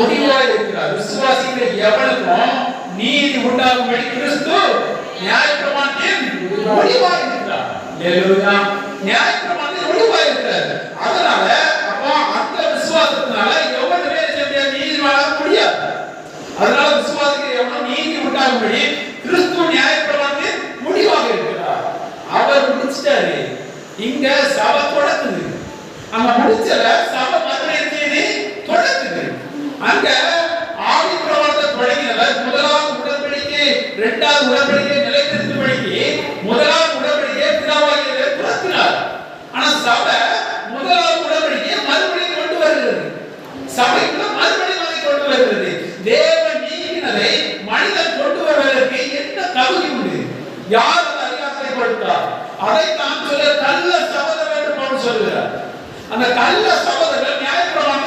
முடிவாய் இருக்கிறார். விசுவாசிக்கிற எவனுக்கும் நீதி உண்டாகும்படி கிறிஸ்து நியாயப்பிரமாணத்தின் முடிவாய் இருக்கிறார். அல்லேலூயா. நியாயப்பிரமாணத்தின் முடிவாய் இருக்கிறார். அதனால அப்போ அந்த விசுவாசத்தினால எவனுமே நீதிமானாக முடியாது. அதனால விசுவாசிக்கிற எவனும் நீதி உண்டாகும்படி கிறிஸ்து நியாயப்பிரமாணத்தின் முடிவாக இருக்கிறார். அவர் முடிச்சிட்டாரு. இங்க சபை தொடக்குது. அங்க முடிச்சல சபை மத்திய செய்தி தொடக்குது. அங்க ஆதி பிரமாணத்தை தொடங்கினவர் முதலாவது உடன்படிக்கை, இரண்டாவது உடன்படிக்கை நிலைநிறுத்தும்படிக்கு முதலாவது உடன்படிக்கையை பிதாவாகிய துரத்தினார். ஆனா சபை முதலாவது உடன்படிக்கையை மறுபடியும் கொண்டு வருகிறது. சபைக்குள்ள மறுபடியும் அதை கொண்டு வருகிறது. தேவன் நீக்கினதை மனிதன் கொண்டு வருவதற்கு என்ன தகுதி உண்டு? யார் அந்த அதிகாரத்தை கொடுத்தார்? அதை தான் சொல்ல கள்ள சகோதரர் என்று பவுல் சொல்கிறார். அந்த கள்ள சகோதரர்